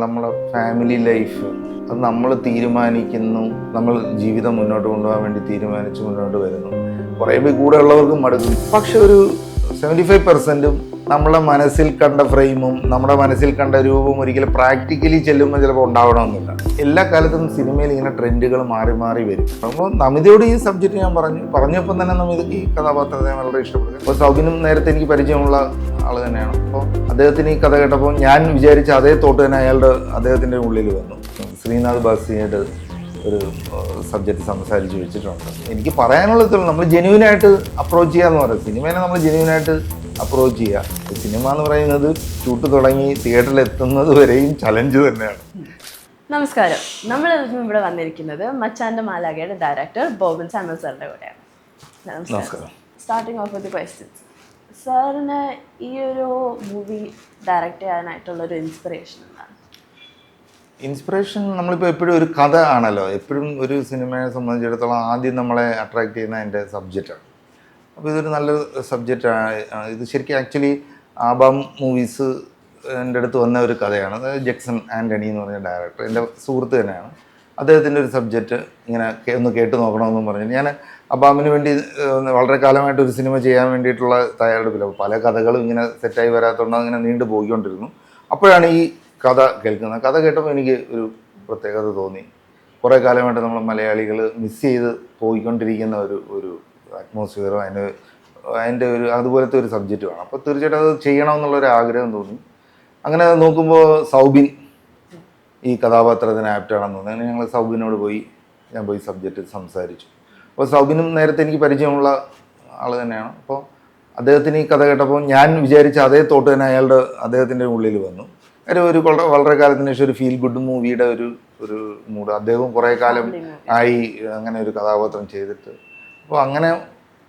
നമ്മളെ family life അത് നമ്മൾ തീരുമാനിക്കുന്നു, നമ്മൾ ജീവിതം മുന്നോട്ട് കൊണ്ടുപോകാൻ വേണ്ടി തീരുമാനിച്ച് മുന്നോട്ട് വരുന്നു. കുറേ പേർ കൂടെ ഉള്ളവർക്കും മടുക്കും. പക്ഷെ ഒരു 75% നമ്മളെ മനസ്സിൽ കണ്ട ഫ്രെയിമും നമ്മുടെ മനസ്സിൽ കണ്ട രൂപവും ഒരിക്കലും പ്രാക്ടിക്കലി ചെല്ലുമ്പോൾ ചിലപ്പോൾ ഉണ്ടാവണമെന്നില്ല. എല്ലാ കാലത്തും സിനിമയിൽ ഇങ്ങനെ ട്രെൻഡുകൾ മാറി മാറി വരും. അപ്പോൾ നമിതയോട് ഈ സബ്ജക്റ്റ് ഞാൻ പറഞ്ഞപ്പോൾ തന്നെ നമിതയ്ക്ക് ഈ കഥാപാത്രത്തെ വളരെ ഇഷ്ടപ്പെടുക. അപ്പോൾ സൗബിനും നേരത്തെ എനിക്ക് പരിചയമുള്ള ആൾ തന്നെയാണ്. അപ്പോൾ അദ്ദേഹത്തിന് ഈ കഥ കേട്ടപ്പോൾ ഞാൻ വിചാരിച്ച അതേ തോട്ട് തന്നെ അദ്ദേഹത്തിൻ്റെ ഉള്ളിൽ വന്നു. ശ്രീനാഥ് ബാസിയായിട്ട് ഒരു സബ്ജക്റ്റ് സംസാരിച്ച് വെച്ചിട്ടുണ്ട്. എനിക്ക് പറയാനുള്ളത് നമ്മൾ ജെന്യൂനായിട്ട് അപ്രോച്ച് ചെയ്യാന്ന് പറയും. സിനിമേനെ നമ്മൾ ജെന്യൂനായിട്ട് അപ്രോച്ച് ചെയ്യുക. സിനിമ എന്ന് പറയുന്നത് ഷൂട്ട് തുടങ്ങി തിയേറ്ററിൽ എത്തുന്നത് വരെയും ചലഞ്ച് തന്നെയാണ്. നമസ്കാരം. നമ്മൾ ഇവിടെ വന്നിരിക്കുന്നത് മച്ചാൻ്റെ മാലാഖയുടെ ഡയറക്ടർ ബോബൻ സാമുവൽ സാറിൻ്റെ കൂടെയാണ്. നമസ്കാരം. Starting off with questions. സാറിന് ഈ ഒരു മൂവി ഡയറക്റ്റ് ചെയ്യാനായിട്ടുള്ളൊരു ഇൻസ്പിറേഷൻ എന്താണ്? ഇൻസ്പിറേഷൻ നമ്മളിപ്പോൾ എപ്പോഴും ഒരു കഥ ആണല്ലോ. എപ്പോഴും ഒരു സിനിമയെ സംബന്ധിച്ചിടത്തോളം ആദ്യം നമ്മളെ അട്രാക്ട് ചെയ്യുന്ന അതിൻ്റെ സബ്ജക്റ്റാണ്. അപ്പോൾ ഇതൊരു നല്ലൊരു സബ്ജക്റ്റാണ്. ഇത് ശരിക്കും ആക്ച്വലി ആബാം മൂവീസ് എൻ്റെ അടുത്ത് വന്ന ഒരു കഥയാണ്. അതായത് ജക്സൺ ആൻ്റണി എന്ന് പറഞ്ഞ ഡയറക്ടർ എൻ്റെ സുഹൃത്ത് തന്നെയാണ്. അദ്ദേഹത്തിൻ്റെ ഒരു സബ്ജക്റ്റ് ഇങ്ങനെ ഒന്ന് കേട്ട് നോക്കണമെന്നും പറഞ്ഞു. ഞാൻ അബാമിന് വേണ്ടി വളരെ കാലമായിട്ട് ഒരു സിനിമ ചെയ്യാൻ വേണ്ടിയിട്ടുള്ള തയ്യാറെടുപ്പില്ല. പല കഥകളും ഇങ്ങനെ സെറ്റായി വരാത്തതുകൊണ്ട് അങ്ങനെ നീണ്ടു പോയിക്കൊണ്ടിരുന്നു. അപ്പോഴാണ് ഈ കഥ കേൾക്കുന്നത്. കഥ കേട്ടപ്പോൾ എനിക്ക് ഒരു പ്രത്യേകത തോന്നി. കുറേ കാലമായിട്ട് നമ്മൾ മലയാളികൾ മിസ് ചെയ്ത് പോയിക്കൊണ്ടിരിക്കുന്ന ഒരു അറ്റ്മോസ്ഫിയറോ അതിൻ്റെ ഒരു അതുപോലത്തെ ഒരു സബ്ജക്റ്റ് വേണം. അപ്പോൾ തീർച്ചയായിട്ടും അത് ചെയ്യണമെന്നുള്ളൊരു ആഗ്രഹം തോന്നി. അങ്ങനെ നോക്കുമ്പോൾ സൗബിൻ ഈ കഥാപാത്രത്തിന് ആപ്റ്റാണെന്ന് തോന്നി. അങ്ങനെ ഞങ്ങൾ സൗബിനോട് ഞാൻ പോയി സബ്ജക്റ്റ് സംസാരിച്ചു. അപ്പോൾ സൗബിനും നേരത്തെ എനിക്ക് പരിചയമുള്ള ആൾ തന്നെയാണ്. അപ്പോൾ അദ്ദേഹത്തിന് ഈ കഥ കേട്ടപ്പോൾ ഞാൻ വിചാരിച്ച അതേ തോട്ട് തന്നെ അദ്ദേഹത്തിൻ്റെ ഉള്ളിൽ വന്നു. വളരെ കാലത്തിന് ശേഷം ഒരു ഫീൽ ഗുഡ് മൂവിയുടെ ഒരു മൂഡ്. അദ്ദേഹവും കുറേ കാലം ആയി അങ്ങനെ ഒരു കഥാപാത്രം ചെയ്തിട്ട്. അപ്പോൾ അങ്ങനെ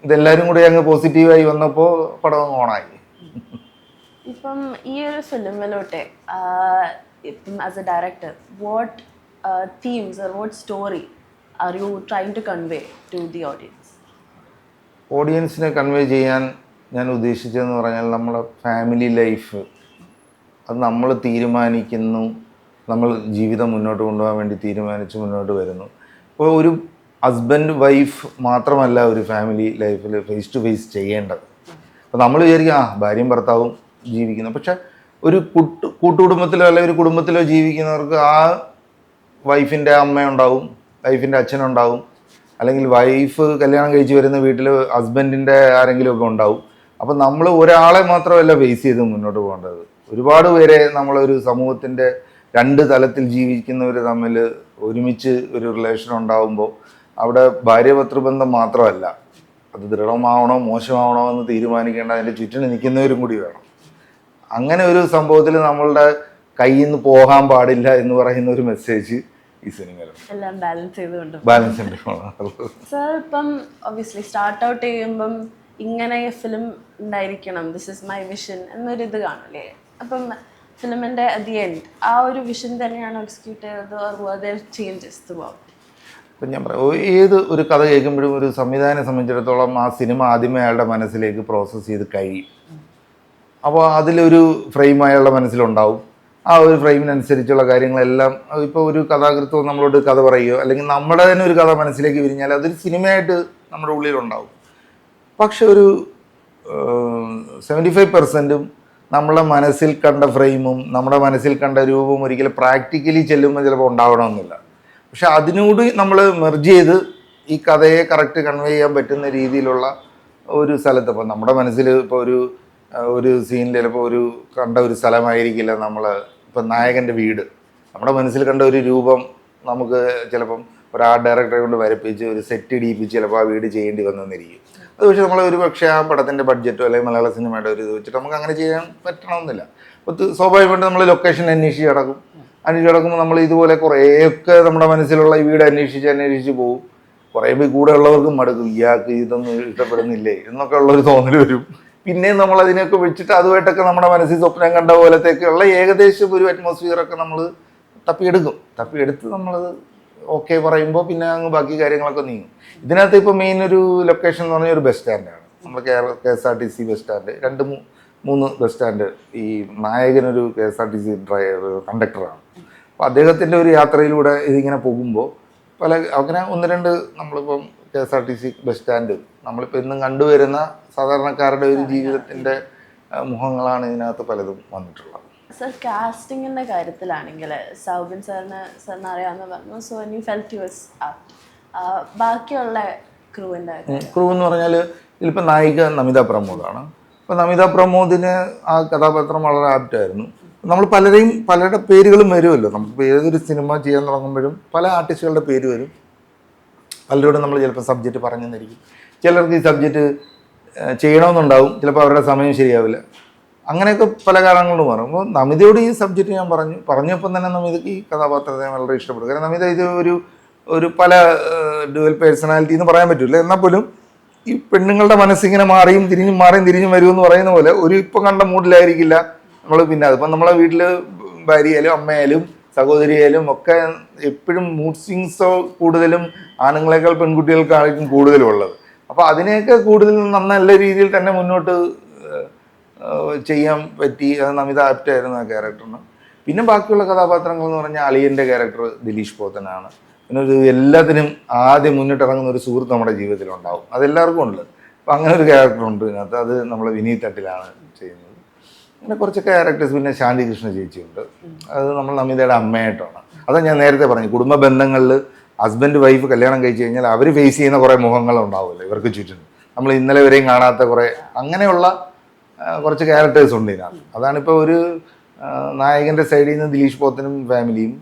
ഇതെല്ലാവരും കൂടി അങ്ങ് പോസിറ്റീവായി വന്നപ്പോൾ പടം ഓണായി. ഇപ്പം ഈ ഒരു ഫിലിമിലോട്ടെ ഇപ്പം as a director what themes or what story are you trying to convey to the audience? ഓഡിയൻസിനെ കൺവേ ചെയ്യാൻ ഞാൻ ഉദ്ദേശിച്ചതെന്ന് പറഞ്ഞാൽ നമ്മളെ ഫാമിലി ലൈഫ് അത് നമ്മൾ തീരുമാനിക്കുന്നു, നമ്മൾ ജീവിതം മുന്നോട്ട് കൊണ്ടുപോകാൻ വേണ്ടി തീരുമാനിച്ച് മുന്നോട്ട് വരുന്നു. ഇപ്പോൾ ഒരു ഹസ്ബൻഡ് വൈഫ് മാത്രമല്ല ഒരു ഫാമിലി ലൈഫിൽ ഫേസ് ടു ഫേസ് ചെയ്യേണ്ടത്. അപ്പോൾ നമ്മൾ വിചാരിക്കും ഭാര്യയും ഭർത്താവും ജീവിക്കുന്നു. പക്ഷെ ഒരു കൂട്ടുകുടുംബത്തിലോ അല്ലെങ്കിൽ ഒരു കുടുംബത്തിലോ ജീവിക്കുന്നവർക്ക് ആ വൈഫിൻ്റെ അമ്മയുണ്ടാവും, വൈഫിൻ്റെ അച്ഛനുണ്ടാവും, അല്ലെങ്കിൽ വൈഫ് കല്യാണം കഴിച്ച് വരുന്ന വീട്ടിൽ ഹസ്ബൻഡിൻ്റെ ആരെങ്കിലുമൊക്കെ ഉണ്ടാവും. അപ്പം നമ്മൾ ഒരാളെ മാത്രമല്ല ഫേസ് ചെയ്ത് മുന്നോട്ട് പോകേണ്ടത്. ഒരുപാട് പേരെ നമ്മളൊരു സമൂഹത്തിൻ്റെ രണ്ട് തലത്തിൽ ജീവിക്കുന്നവർ തമ്മിൽ ഒരുമിച്ച് ഒരു റിലേഷൻ ഉണ്ടാകുമ്പോൾ അവിടെ ഭാര്യ-ഭർതൃബന്ധം മാത്രമല്ല, അത് ദൃഢമാവണോ മോശമാവണോ എന്ന് തീരുമാനിക്കേണ്ട അതിൻ്റെ ചുറ്റിന് നിൽക്കുന്നവരും കൂടി വേണം. അങ്ങനെ ഒരു സംഭവത്തിൽ നമ്മളുടെ കയ്യിൽ നിന്ന് പോകാൻ പാടില്ല എന്ന് പറയുന്ന ഒരു മെസ്സേജ് ഈ സിനിമയിലുണ്ട്. എല്ലാം ബാലൻസ് ചെയ്തുകൊണ്ട് സർ ഇപ്പം ഒബ്വിയസ്ലി സ്റ്റാർട്ട് ഔട്ട് ചെയ്യുമ്പം ഇങ്ങനെ ഫിലിം ഉണ്ടായിരിക്കണം, ദിസ് ഇസ് മൈ വിഷൻ എന്നൊരിത് കാണില്ലേ? അപ്പം ഫിലിമിൻ്റെ അറ്റ് ദി എൻഡ് ആ ഒരു വിഷൻ തന്നെയാണ് എക്സിക്യൂട്ട് ചെയ്തത് or were there changes throughout? ഇപ്പം ഞാൻ പറയാം, ഏത് ഒരു കഥ കേൾക്കുമ്പോഴും ഒരു സംവിധായകനെ സംബന്ധിച്ചിടത്തോളം ആ സിനിമ ആദ്യമേ അയാളുടെ മനസ്സിലേക്ക് പ്രോസസ്സ് ചെയ്ത് കഴിയും. അപ്പോൾ അതിലൊരു ഫ്രെയിം അയാളുടെ മനസ്സിലുണ്ടാവും. ആ ഒരു ഫ്രെയിമിനനുസരിച്ചുള്ള കാര്യങ്ങളെല്ലാം ഇപ്പോൾ ഒരു കഥാകൃത്വം നമ്മളോട് കഥ പറയുകയോ അല്ലെങ്കിൽ നമ്മുടെ തന്നെ ഒരു കഥ മനസ്സിലേക്ക് വിരിഞ്ഞാൽ അതൊരു സിനിമയായിട്ട് നമ്മുടെ ഉള്ളിലുണ്ടാവും. പക്ഷെ ഒരു 75% നമ്മളെ മനസ്സിൽ കണ്ട ഫ്രെയിമും നമ്മുടെ മനസ്സിൽ കണ്ട രൂപവും ഒരിക്കലും പ്രാക്ടിക്കലി ചെല്ലുമ്പോൾ ചിലപ്പോൾ ഉണ്ടാവണമെന്നില്ല. പക്ഷെ അതിനോട് നമ്മൾ മെർജ് ചെയ്ത് ഈ കഥയെ കറക്റ്റ് കൺവേ ചെയ്യാൻ പറ്റുന്ന രീതിയിലുള്ള ഒരു സ്ഥലത്ത്, ഇപ്പോൾ നമ്മുടെ മനസ്സിൽ ഇപ്പോൾ ഒരു സീനിൽ ചിലപ്പോൾ കണ്ട ഒരു സ്ഥലമായിരിക്കില്ല ഇപ്പം നായകൻ്റെ വീട്. നമ്മുടെ മനസ്സിൽ കണ്ട ഒരു രൂപം നമുക്ക് ചിലപ്പം ഡയറക്ടറെ കൊണ്ട് വരപ്പിച്ച് ഒരു സെറ്റ് ഇടിയിപ്പിച്ച് ചിലപ്പോൾ ആ വീട് ചെയ്യേണ്ടി വന്നെന്നിരിക്കും. അത് പക്ഷേ ഒരു പക്ഷേ ആ പടത്തിൻ്റെ ബഡ്ജറ്റോ അല്ലെങ്കിൽ മലയാള സിനിമയുടെ ഒരു ഇത് വെച്ചിട്ട് നമുക്ക് അങ്ങനെ ചെയ്യാൻ പറ്റണമെന്നില്ല. അപ്പോൾ സ്വാഭാവികമായിട്ട് നമ്മൾ ലൊക്കേഷൻ അന്വേഷിച്ച് കിടക്കുമ്പോൾ നമ്മൾ ഇതുപോലെ കുറേയൊക്കെ നമ്മുടെ മനസ്സിലുള്ള ഈ വീട് അന്വേഷിച്ച് പോകും. കുറേ പേർ കൂടെ ഉള്ളവർക്കും മടുക്കും, ഇയാൾക്ക് ഇതൊന്നും ഇഷ്ടപ്പെടുന്നില്ലേ എന്നൊക്കെ ഉള്ളൊരു തോന്നൽ വരും. പിന്നെയും നമ്മൾ അതിനെയൊക്കെ വെച്ചിട്ട് അതുമായിട്ടൊക്കെ നമ്മുടെ മനസ്സിൽ സ്വപ്നം കണ്ട പോലത്തേക്കുള്ള ഏകദേശം ഒരു അറ്റ്മോസ്ഫിയറൊക്കെ നമ്മൾ തപ്പിയെടുത്ത് നമ്മളത് ഓക്കെ പറയുമ്പോൾ പിന്നെ അങ്ങ് ബാക്കി കാര്യങ്ങളൊക്കെ നീങ്ങും. ഇതിനകത്ത് ഇപ്പോൾ മെയിൻ ഒരു ലൊക്കേഷൻ എന്ന് പറഞ്ഞാൽ ഒരു ബസ് സ്റ്റാൻഡാണ്. നമ്മുടെ KSRTC bus stand, 2-3 bus stand. ഈ നായകനൊരു KSRTC കണ്ടക്ടറാണ്. അപ്പോൾ അദ്ദേഹത്തിൻ്റെ ഒരു യാത്രയിലൂടെ ഇതിങ്ങനെ പോകുമ്പോൾ പല അങ്ങനെ ഒന്ന് രണ്ട് നമ്മളിപ്പം KSRTC ബസ് സ്റ്റാൻഡ് നമ്മളിപ്പോൾ ഇന്നും കണ്ടുവരുന്ന സാധാരണക്കാരുടെ ഒരു ജീവിതത്തിൻ്റെ മുഖങ്ങളാണ് ഇതിനകത്ത് പലതും വന്നിട്ടുള്ളത്. സർ, കാസ്റ്റിങ്ങിൻ്റെ കാര്യത്തിലാണെങ്കിൽ സൗബിൻ സാറിന് അറിയാമെന്ന് പറഞ്ഞു. So you felt you was ബാക്കിയുള്ള ക്രൂവിൻ്റെ ക്രൂ എന്ന് പറഞ്ഞാൽ ഇതിലിപ്പോൾ നായിക നമിത പ്രമോദാണ്. അപ്പോൾ നമിത പ്രമോദിന് ആ കഥാപാത്രം വളരെ ആപ്റ്റായിരുന്നു. നമ്മൾ പലരുടെ പേരുകളും വരുമല്ലോ. നമുക്കിപ്പോൾ ഏതൊരു സിനിമ ചെയ്യാൻ തുടങ്ങുമ്പോഴും പല ആർട്ടിസ്റ്റുകളുടെ പേര് വരും. പലരോടും നമ്മൾ ചിലപ്പോൾ സബ്ജക്റ്റ് പറഞ്ഞു തന്നിരിക്കും. ചിലർക്ക് ഈ സബ്ജക്റ്റ് ചെയ്യണമെന്നുണ്ടാവും, ചിലപ്പോൾ അവരുടെ സമയം ശരിയാവില്ല. അങ്ങനെയൊക്കെ പല കാരണങ്ങളും പറയും. അപ്പോൾ നമിതയോട് ഈ സബ്ജക്റ്റ് ഞാൻ പറഞ്ഞപ്പം തന്നെ നമിതയ്ക്ക് ഈ കഥാപാത്രത്തെ വളരെ ഇഷ്ടപ്പെടും. കാരണം നമിത ഇത് ഒരു പല ഡ്യുവൽ പേഴ്സണാലിറ്റി എന്ന് പറയാൻ പറ്റില്ല. എന്നാൽ പോലും ഈ പെണ്ണുങ്ങളുടെ മനസ്സിങ്ങനെ മാറിയും തിരിഞ്ഞും വരുമെന്ന് പറയുന്ന പോലെ ഒരു ഇപ്പം കണ്ട മൂഡിലായിരിക്കില്ല നമ്മൾ. പിന്നെ അതിപ്പം നമ്മളെ വീട്ടിൽ ഭാര്യയായാലും അമ്മയായാലും സഹോദരിയായാലും ഒക്കെ എപ്പോഴും മൂഡ് സ്വിങ്സോ കൂടുതലും ആണുങ്ങളെക്കാൾ പെൺകുട്ടികൾക്കായിരിക്കും കൂടുതലും ഉള്ളത്. അപ്പോൾ അതിനെയൊക്കെ കൂടുതൽ നല്ല രീതിയിൽ തന്നെ മുന്നോട്ട് ചെയ്യാൻ പറ്റി. അത് നമിത ആപ്റ്റായിരുന്നു ആ ക്യാരക്ടറിന്. പിന്നെ ബാക്കിയുള്ള കഥാപാത്രങ്ങൾ എന്ന് പറഞ്ഞാൽ അളിയൻ്റെ ക്യാരക്ടർ ദിലീഷ് പോത്തനാണ്. പിന്നെ ഒരു എല്ലാത്തിനും ആദ്യം മുന്നിട്ടിറങ്ങുന്ന ഒരു സുഹൃത്ത് നമ്മുടെ ജീവിതത്തിലുണ്ടാവും. അതെല്ലാവർക്കും ഉണ്ട്. അപ്പോൾ അങ്ങനെ ഒരു ക്യാരക്ടറുണ്ട് ഇതിനകത്ത്. അത് നമ്മൾ വിനീത് തട്ടിലാണ് ചെയ്യുന്നത്. അങ്ങനെ കുറച്ച് ക്യാരക്ടേഴ്സ്. പിന്നെ ശാന്തി കൃഷ്ണ ചേച്ചിയുണ്ട്. അത് നമ്മൾ നമിതയുടെ അമ്മയായിട്ടാണ്. അതാണ് ഞാൻ നേരത്തെ പറഞ്ഞു, കുടുംബ ബന്ധങ്ങളിൽ ഹസ്ബൻഡ് വൈഫ് കല്യാണം കഴിച്ച് കഴിഞ്ഞാൽ അവർ ഫേസ് ചെയ്യുന്ന കുറേ മുഖങ്ങളുണ്ടാവുമല്ലോ ഇവർക്ക് ചുറ്റും. നമ്മൾ ഇന്നലെ വരെയും കാണാത്ത കുറേ അങ്ങനെയുള്ള കുറച്ച് ക്യാരക്ടേഴ്സ് ഉണ്ട് ഇതിനകത്ത്. അതാണിപ്പോൾ ഒരു നായകൻ്റെ സൈഡിൽ നിന്ന് ദിലീഷ് പോത്തനും ഫാമിലിയും,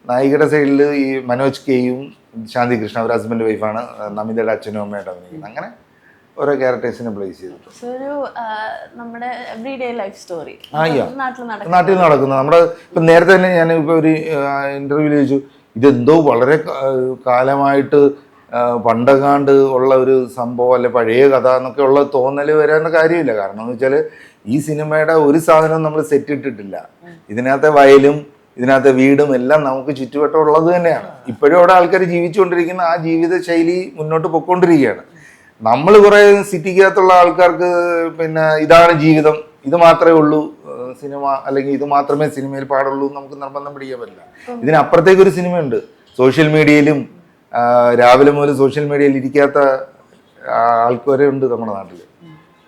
നായികയുടെ സൈഡിൽ ഈ മനോജ് കെയും ശാന്തി കൃഷ്ണ അവർ ഹസ്ബൻഡ് വൈഫാണ്, നമിതയുടെ അച്ഛനും അമ്മയായിട്ട് അഭിനയിക്കുന്നത്. അങ്ങനെ ഓരോ ക്യാരക്ടേഴ്സിനെ പ്ലേസ് ചെയ്തിട്ടുണ്ട്. ഒരു നമ്മുടെ എവറിഡേ ലൈഫ് സ്റ്റോറി നാട്ടിൽ നടക്കുന്നത്. നമ്മുടെ ഇപ്പം നേരത്തെ തന്നെ ഞാൻ ഇപ്പോൾ ഒരു ഇൻ്റർവ്യൂവിൽ ചോദിച്ചു, ഇതെന്തോ വളരെ കാലമായിട്ട് പണ്ടങ്ങാണ്ട് ഉള്ള ഒരു സംഭവം അല്ലെ പഴയ കഥ എന്നൊക്കെ ഉള്ള തോന്നൽ വരാനുള്ള കാര്യമില്ല. കാരണം എന്ന് വെച്ചാൽ ഈ സിനിമയുടെ ഒരു സാധനവും നമ്മൾ സെറ്റ് ഇട്ടിട്ടില്ല. ഇതിനകത്തെ വയലും ഇതിനകത്തെ വീടും എല്ലാം നമുക്ക് ചുറ്റുവട്ടം ഉള്ളത് തന്നെയാണ്. ഇപ്പോഴും അവിടെ ആൾക്കാർ ജീവിച്ചുകൊണ്ടിരിക്കുന്ന ആ ജീവിത ശൈലി മുന്നോട്ട് പൊയ്ക്കൊണ്ടിരിക്കുകയാണ്. നമ്മൾ കുറേ സിറ്റിക്കകത്തുള്ള ആൾക്കാർക്ക് പിന്നെ ഇതാണ് ജീവിതം, ഇത് മാത്രമേ ഉള്ളൂ സിനിമ, അല്ലെങ്കിൽ ഇത് മാത്രമേ സിനിമയിൽ പാടുള്ളൂ നമുക്ക് നിർബന്ധം പിടിക്കാൻ പറ്റില്ല. ഇതിനപ്പുറത്തേക്കൊരു സിനിമയുണ്ട്. സോഷ്യൽ മീഡിയയിലും രാവിലെ മുതൽ സോഷ്യൽ മീഡിയയിൽ ഇരിക്കാത്ത ആൾക്കാരെ ഉണ്ട് നമ്മുടെ നാട്ടിൽ.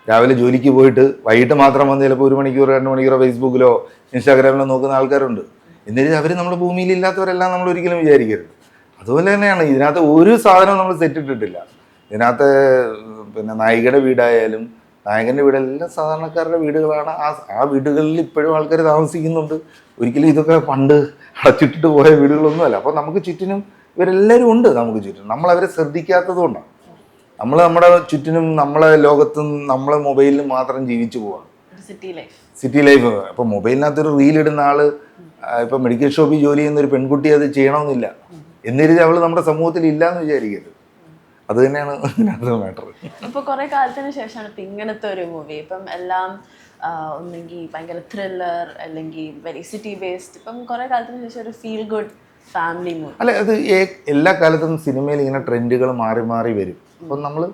രാവിലെ ജോലിക്ക് പോയിട്ട് വൈകിട്ട് മാത്രം വന്ന് ചിലപ്പോൾ 1 മണിക്കൂർ 2 മണിക്കൂറോ ഫേസ്ബുക്കിലോ ഇൻസ്റ്റാഗ്രാമിലോ നോക്കുന്ന ആൾക്കാരുണ്ട്. എന്നിട്ട് അവർ നമ്മുടെ ഭൂമിയിൽ ഇല്ലാത്തവരെല്ലാം നമ്മൾ ഒരിക്കലും വിചാരിക്കരുത്. അതുപോലെ തന്നെയാണ് ഇതിനകത്ത് ഒരു സാധനവും നമ്മൾ സെറ്റിട്ടിട്ടില്ല. ഇതിനകത്ത് പിന്നെ നായികയുടെ വീടായാലും നായകൻ്റെ വീടെല്ലാം സാധാരണക്കാരുടെ വീടുകളാണ്. ആ വീടുകളിൽ ഇപ്പോഴും ആൾക്കാർ താമസിക്കുന്നുണ്ട്. ഒരിക്കലും ഇതൊക്കെ പണ്ട് അടച്ചിട്ടിട്ട് പോയ വീടുകളൊന്നുമല്ല. അപ്പോൾ നമുക്ക് ചുറ്റിനും ഇവരെല്ലാവരും ഉണ്ട്. നമുക്ക് ചുറ്റിനും നമ്മളവരെ ശ്രദ്ധിക്കാത്തത് കൊണ്ടാണ്. നമ്മൾ നമ്മുടെ ചുറ്റിനും നമ്മളെ ലോകത്തും നമ്മളെ മൊബൈലിലും മാത്രം ജീവിച്ചു പോവാണ്. City life. ഇപ്പോൾ മൊബൈലിനകത്തൊരു റീലിടുന്ന ആൾ ഇപ്പോൾ മെഡിക്കൽ ഷോപ്പിൽ ജോലി ചെയ്യുന്ന ഒരു പെൺകുട്ടി അത് ചെയ്യണമെന്നില്ല. എന്നിരുന്ന് അവൾ നമ്മുടെ സമൂഹത്തിൽ ഇല്ല എന്ന് വിചാരിക്കരുത്. അത് തന്നെയാണ് ഇതിനകത്ത് മാറ്റർ. ഇപ്പോൾ കുറേ കാലത്തിന് ശേഷമാണ് ഇപ്പം ഇങ്ങനത്തെ ഒരു മൂവി. ഇപ്പം എല്ലാം ഒന്നെങ്കിൽ ഭയങ്കര ത്രില്ലർ അല്ലെങ്കിൽ വെരി സിറ്റി ബേസ്ഡ്. ഇപ്പം കുറേ കാലത്തിന് ശേഷം ഒരു ഫീൽ ഗുഡ് ഫാമിലി മൂവി. അല്ല, അത് എല്ലാ കാലത്തും സിനിമയിൽ ഇങ്ങനെ ട്രെൻഡുകൾ മാറി മാറി വരും. അപ്പം നമ്മൾ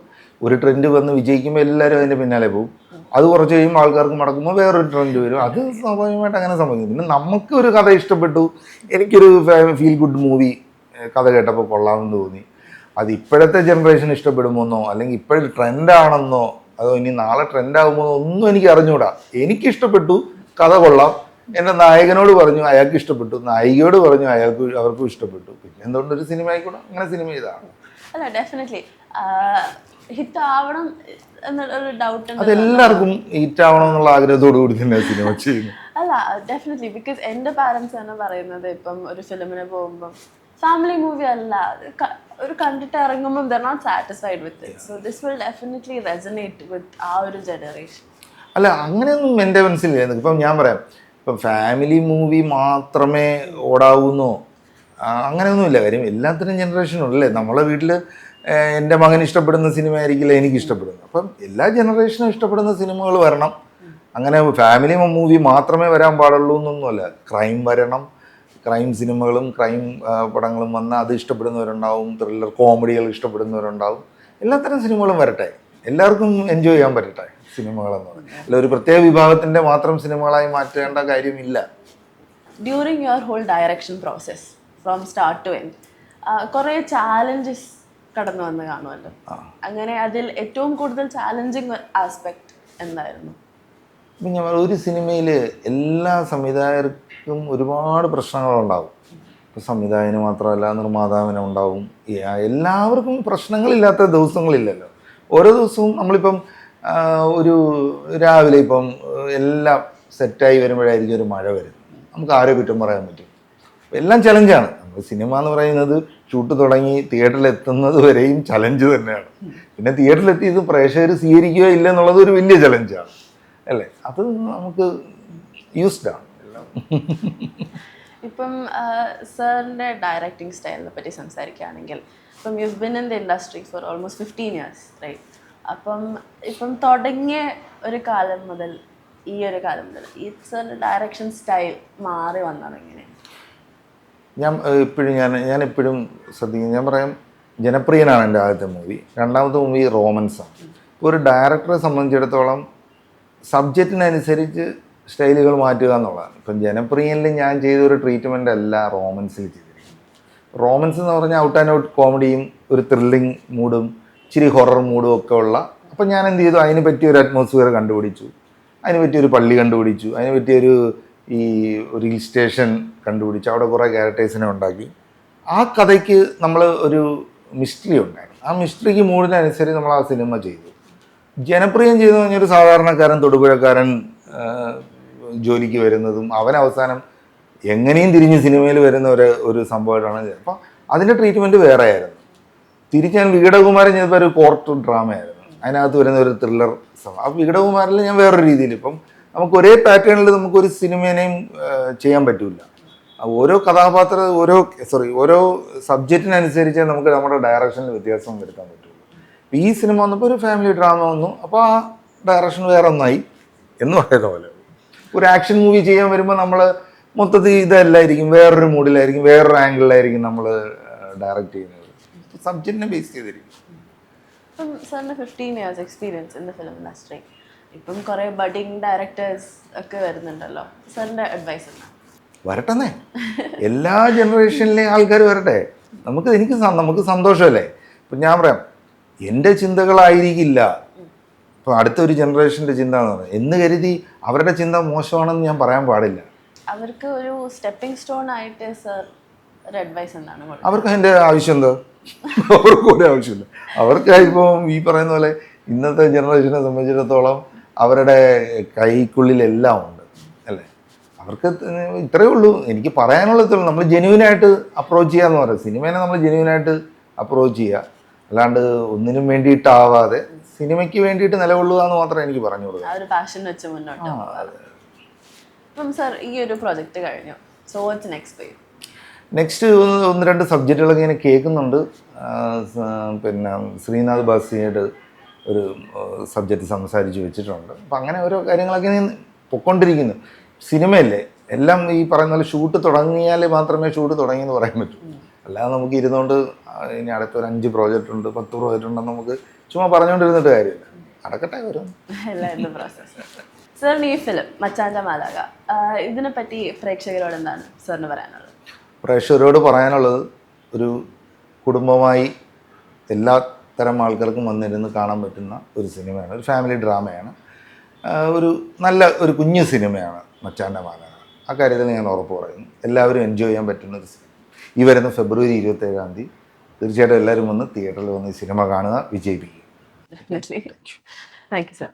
ഒരു ട്രെൻഡ് വന്ന് വിജയിക്കുമ്പോൾ എല്ലാവരും അതിൻ്റെ പിന്നാലെ പോകും. അത് കുറച്ച് കഴിയുമ്പോൾ ആൾക്കാർക്ക് മടക്കുമ്പോൾ വേറൊരു ട്രെൻഡ് വരും. അത് സ്വാഭാവികമായിട്ട് അങ്ങനെ സംഭവിക്കും. പിന്നെ നമുക്ക് ഒരു കഥ ഇഷ്ടപ്പെട്ടു, എനിക്കൊരു ഫീൽ ഗുഡ് മൂവി കഥ കേട്ടപ്പോൾ കൊള്ളാമെന്ന് തോന്നി. അത് ഇപ്പോഴത്തെ ജനറേഷൻ ഇഷ്ടപ്പെടുമോന്നോ അല്ലെങ്കിൽ ഇപ്പോഴത്തെ ട്രെൻഡാണെന്നോ അതോ ഇനി നാളെ ട്രെൻഡാകുമോ ഒന്നും എനിക്ക് അറിഞ്ഞുകൂടാ. എനിക്കിഷ്ടപ്പെട്ടു, കഥ കൊള്ളാം, എൻ്റെ നായകനോട് പറഞ്ഞു അയാൾക്ക് ഇഷ്ടപ്പെട്ടു, നായികയോട് പറഞ്ഞു അവർക്കും ഇഷ്ടപ്പെട്ടു. പിന്നെ എന്തുകൊണ്ടൊരു സിനിമ ആയിക്കൂടാ, അങ്ങനെ സിനിമ ചെയ്താണ്. അല്ല, ഡെഫിനറ്റ്ലി ഹിറ്റ് ആവണം എന്നൊരു ഡൗട്ട് ഉണ്ട്. അതെല്ലാവർക്കും ഹിറ്റ് ആവണം എന്നുള്ള ആഗ്രഹത്തോടു കൂടി തന്നെ സിനിമ ചെയ്യുന്നു. അല്ല, ഡെഫിനറ്റ്ലി. ബിക്കോസ് എൻ്റെ പാരൻസ് തന്നെ പറയുന്നത് ഇപ്പം ഒരു ഫിലിമിന് പോകുമ്പം ഫാമിലി മൂവി അല്ല, ഒരു കണ്ടിട്ട് ഇറങ്ങുമ്പം they're not satisfied with it. So this will definitely resonate with ആ ഒരു ജനറേഷൻ. അല്ല, അങ്ങനെയൊന്നും എൻ്റെ മനസ്സിലില്ല. ഇപ്പം ഞാൻ പറയാം, ഇപ്പം ഫാമിലി മൂവി മാത്രമേ ഓടാവുന്നോ അങ്ങനെയൊന്നുമില്ല. കാര്യം എല്ലാത്തിനും ജനറേഷനുള്ളല്ലേ. നമ്മളെ വീട്ടിൽ എൻ്റെ മകൻ ഇഷ്ടപ്പെടുന്ന സിനിമ ആയിരിക്കില്ല എനിക്ക് ഇഷ്ടപ്പെടുന്നത്. അപ്പം എല്ലാ ജനറേഷനും ഇഷ്ടപ്പെടുന്ന സിനിമകൾ വരണം. അങ്ങനെ ഫാമിലി മൂവി മാത്രമേ വരാൻ പാടുള്ളൂ എന്നൊന്നുമല്ല. ക്രൈം വരണം, ക്രൈം സിനിമകളും ക്രൈം പടങ്ങളും വന്നാൽ അത് ഇഷ്ടപ്പെടുന്നവരുണ്ടാവും, ത്രില്ലർ കോമഡികൾ ഇഷ്ടപ്പെടുന്നവരുണ്ടാവും. എല്ലാത്തരം സിനിമകളും വരട്ടെ, എല്ലാവർക്കും എൻജോയ് ചെയ്യാൻ പറ്റട്ടെ സിനിമകളെന്ന് പറഞ്ഞാൽ. അല്ല ഒരു പ്രത്യേക വിഭാഗത്തിൻ്റെ മാത്രം സിനിമകളായി മാറ്റേണ്ട കാര്യമില്ല. During your whole direction process from start to end കുറേ ചാലഞ്ചസ് കടന്നു വന്ന് കാണുമല്ലോ. അങ്ങനെ അതിൽ ഏറ്റവും കൂടുതൽ ചാലഞ്ചിങ് ആസ്പെക്ട് എന്തായിരുന്നു? ഇപ്പം ഞാൻ ഒരു സിനിമയിൽ എല്ലാ സംവിധായകർക്കും ഒരുപാട് പ്രശ്നങ്ങളുണ്ടാവും. ഇപ്പോൾ സംവിധായകന് മാത്രമല്ല നിർമ്മാതാവിന് ഉണ്ടാവും. എല്ലാവർക്കും പ്രശ്നങ്ങളില്ലാത്ത ദിവസങ്ങളില്ലല്ലോ. ഓരോ ദിവസവും നമ്മളിപ്പം ഒരു രാവിലെ ഇപ്പം എല്ലാം സെറ്റായി വരുമ്പോഴായിരിക്കും ഒരു മഴ വരുന്നത്. നമുക്ക് ആരോ കുറ്റം പറയാൻ പറ്റും. എല്ലാം ചലഞ്ചാണ്. നമ്മൾ സിനിമ എന്ന് പറയുന്നത് ഷൂട്ട് തുടങ്ങി തിയേറ്ററിൽ എത്തുന്നത് വരെയും ചലഞ്ച് തന്നെയാണ്. പിന്നെ തിയേറ്ററിലെത്തി ഇത് പ്രേക്ഷകർ സ്വീകരിക്കുകയോ ഇല്ല എന്നുള്ളത് ഒരു വലിയ ചലഞ്ചാണ് അല്ലേ. അത് നമുക്ക് യൂസ്ഡാണ് എല്ലാം. ഇപ്പം സാറിൻ്റെ ഡയറക്ടിങ് സ്റ്റൈലിനെ പറ്റി സംസാരിക്കുകയാണെങ്കിൽ ഇപ്പം you been in the industry for almost 15 years right. ഇപ്പം തുടങ്ങിയ ഒരു കാലം മുതൽ ഈ ഒരു കാലം മുതൽ ഈ സാറിൻ്റെ ഡയറക്ഷൻ സ്റ്റൈൽ മാറി വന്നത് എങ്ങനെയാണ്? ഞാൻ എപ്പോഴും ശ്രദ്ധിക്കുന്നത്, ഞാൻ പറയാം, ജനപ്രിയനാണ് എൻ്റെ ആദ്യത്തെ മൂവി. രണ്ടാമത്തെ മൂവി റോമൻസാണ്. ഇപ്പോൾ ഒരു ഡയറക്ടറെ സംബന്ധിച്ചിടത്തോളം സബ്ജക്റ്റിനനുസരിച്ച് സ്റ്റൈലുകൾ മാറ്റുക എന്നുള്ളതാണ്. ഇപ്പം ജനപ്രിയനിൽ ഞാൻ ചെയ്തൊരു ട്രീറ്റ്മെൻ്റ് അല്ല റോമൻസിൽ ചെയ്തിരിക്കുന്നത്. റോമൻസ് എന്ന് പറഞ്ഞാൽ ഔട്ട് ആൻഡ് ഔട്ട് കോമഡിയും ഒരു ത്രില്ലിങ് മൂഡും ഇച്ചിരി ഹൊറർ മൂഡും ഒക്കെ ഉള്ള. അപ്പം ഞാൻ എന്ത് ചെയ്തു, അതിന് പറ്റിയൊരു അറ്റ്മോസ്ഫിയർ കണ്ടുപിടിച്ചു, അതിന് പറ്റിയൊരു പള്ളി കണ്ടുപിടിച്ചു, അതിന് പറ്റിയൊരു ഒരു ഹിൽ സ്റ്റേഷൻ കണ്ടുപിടിച്ചു, അവിടെ കുറേ ക്യാരക്ടേഴ്സിനെ ഉണ്ടാക്കി. ആ കഥയ്ക്ക് നമ്മൾ ഒരു മിസ്റ്ററി ഉണ്ടായിരുന്നു. ആ മിസ്റ്ററിക്ക് മൂഡിനനുസരിച്ച് നമ്മൾ ആ സിനിമ ചെയ്തു. ജനപ്രിയം ചെയ്തു കഴിഞ്ഞൊരു സാധാരണക്കാരൻ തൊടുപുഴക്കാരൻ ജോലിക്ക് വരുന്നതും അവൻ അവസാനം എങ്ങനെയും തിരിഞ്ഞ് സിനിമയിൽ വരുന്ന ഒരു സംഭവമായിട്ടാണ്. അപ്പം അതിൻ്റെ ട്രീറ്റ്മെൻറ്റ് വേറെ ആയിരുന്നു. തിരിച്ച് ഞാൻ വികടകുമാരൻ ചെയ്തപ്പോൾ ഒരു കോർട്ട് ഡ്രാമയായിരുന്നു, അതിനകത്ത് വരുന്ന ഒരു ത്രില്ലർ. ആ വികടകുമാരിൽ ഞാൻ വേറൊരു രീതിയിൽ, ഇപ്പം നമുക്ക് ഒരേ പാറ്റേണിൽ നമുക്കൊരു സിനിമേനെയും ചെയ്യാൻ പറ്റില്ല. ഓരോ ഓരോ സബ്ജക്റ്റിനനുസരിച്ച് നമുക്ക് നമ്മുടെ ഡയറക്ഷനിൽ വ്യത്യാസം വരുത്താൻ പറ്റുള്ളൂ. ഈ സിനിമ വന്നപ്പോൾ ഒരു ഫാമിലി ഡ്രാമ വന്നു, അപ്പോൾ ആ ഡയറക്ഷൻ വേറെ ഒന്നായി എന്ന് പറയുന്ന പോലെ. ഒരു ആക്ഷൻ മൂവി ചെയ്യാൻ വരുമ്പോൾ നമ്മൾ മൊത്തത്തിൽ ഇതല്ലായിരിക്കും, വേറൊരു മൂഡിലായിരിക്കും, വേറൊരു ആംഗിളിലായിരിക്കും നമ്മൾ ഡയറക്റ്റ് ചെയ്യുന്നത്. സബ്ജക്റ്റിനെ ബേസ് ചെയ്തിരിക്കും. ഇപ്പം സാറിന് 15 years experience in the film industry. ഇപ്പം കുറേ ബഡിങ് ഡയറക്ടേഴ്സ് ഒക്കെ വരുന്നുണ്ടല്ലോ. സാറിൻ്റെ അഡ്വൈസ് എന്താ? വരട്ടെന്നേ, എല്ലാ ജനറേഷനിലെയും ആൾക്കാർ വരട്ടെ. നമുക്ക് സന്തോഷമല്ലേ. ഇപ്പം ഞാൻ പറയാം, എൻ്റെ ചിന്തകളായിരിക്കില്ല ഇപ്പം അടുത്തൊരു ജനറേഷൻ്റെ ചിന്ത എന്ന് പറയുന്നത്. എന്ന് കരുതി അവരുടെ ചിന്ത മോശമാണെന്ന് ഞാൻ പറയാൻ പാടില്ല. അവർക്ക് ഒരു സ്റ്റെപ്പിംഗ് സ്റ്റോൺ ആയിട്ട് സർ ഒരു അഡ്വൈസ് എന്താണ്? അവർക്ക് അതിൻ്റെ ആവശ്യം എന്താ? അവർക്ക് ഒരു ആവശ്യമില്ല. അവർക്ക് ഇപ്പം ഈ പറയുന്ന പോലെ ഇന്നത്തെ ജനറേഷനെ സംബന്ധിച്ചിടത്തോളം അവരുടെ കൈക്കുള്ളിലെല്ലാം ഉണ്ട് അല്ലേ. അവർക്ക് ഇത്രയേ ഉള്ളൂ. എനിക്ക് പറയാനുള്ളത് നമ്മൾ ജെന്യൂനായിട്ട് അപ്രോച്ച് ചെയ്യുക എന്ന് പറയും. സിനിമേനെ നമ്മൾ ജെന്യൂനായിട്ട് അപ്രോച്ച് ചെയ്യുക, അല്ലാണ്ട് ഒന്നിനും വേണ്ടിയിട്ടാവാതെ സിനിമയ്ക്ക് വേണ്ടിയിട്ട് നിലകൊള്ളുക എന്ന് മാത്രമേ എനിക്ക് പറഞ്ഞു കൊടുക്കുക. ആ ഒരു പാഷൻ വെച്ച് മുന്നോട്ട്. അപ്പം സർ ഈ ഒരു പ്രൊജക്റ്റ് കഴിഞ്ഞു, so what's next page? Next ഒന്ന് രണ്ട് സബ്ജക്റ്റുകളൊക്കെ ഇങ്ങനെ കേൾക്കുന്നുണ്ട്. പിന്നെ ശ്രീനാഥ് ബാസിയായിട്ട് ഒരു സബ്ജക്റ്റ് സംസാരിച്ച് വെച്ചിട്ടുണ്ട്. അപ്പം അങ്ങനെ ഓരോ കാര്യങ്ങളൊക്കെ പൊയ്ക്കൊണ്ടിരിക്കുന്നു. സിനിമയല്ലേ, എല്ലാം ഈ പറയുന്ന പോലെ ഷൂട്ട് തുടങ്ങിയാൽ മാത്രമേ ഷൂട്ട് തുടങ്ങിയെന്ന് പറയാൻ പറ്റൂ. അല്ലാതെ നമുക്ക് ഇരുന്നുകൊണ്ട് ഇനി അടുത്തൊരു 5 പ്രോജക്റ്റ് ഉണ്ട്, 10 പ്രോജക്റ്റ് ഉണ്ടെന്ന് നമുക്ക് ചുമ്മാ പറഞ്ഞുകൊണ്ടിരുന്നിട്ട് കാര്യമില്ല. നടക്കട്ടെ വരും. സാറിന് ഈ ഫിലിം മച്ചാൻ്റെ മാലാഖ, ഇതിനെപ്പറ്റി പ്രേക്ഷകരോട് എന്താണ് സാറിന് പറയാനുള്ളത്? പ്രേക്ഷകരോട് പറയാനുള്ളത്, ഒരു കുടുംബമായി എല്ലാ തരം ആൾക്കാർക്കും വന്നിരുന്ന് കാണാൻ പറ്റുന്ന ഒരു സിനിമയാണ്, ഒരു ഫാമിലി ഡ്രാമയാണ്, ഒരു കുഞ്ഞു സിനിമയാണ് മച്ചാൻ്റെ മാലാഖ. ആ കാര്യത്തിൽ ഞാൻ ഉറപ്പ് പറയുന്നു. എല്ലാവരും എൻജോയ് ചെയ്യാൻ പറ്റുന്ന ഒരു സിനിമ. ഈ വരുന്ന ഫെബ്രുവരി 27 തീർച്ചയായിട്ടും എല്ലാവരും വന്ന് തിയേറ്ററിൽ വന്ന് ഈ സിനിമ കാണുക, വിജയിപ്പിക്കുക. Thank you sir.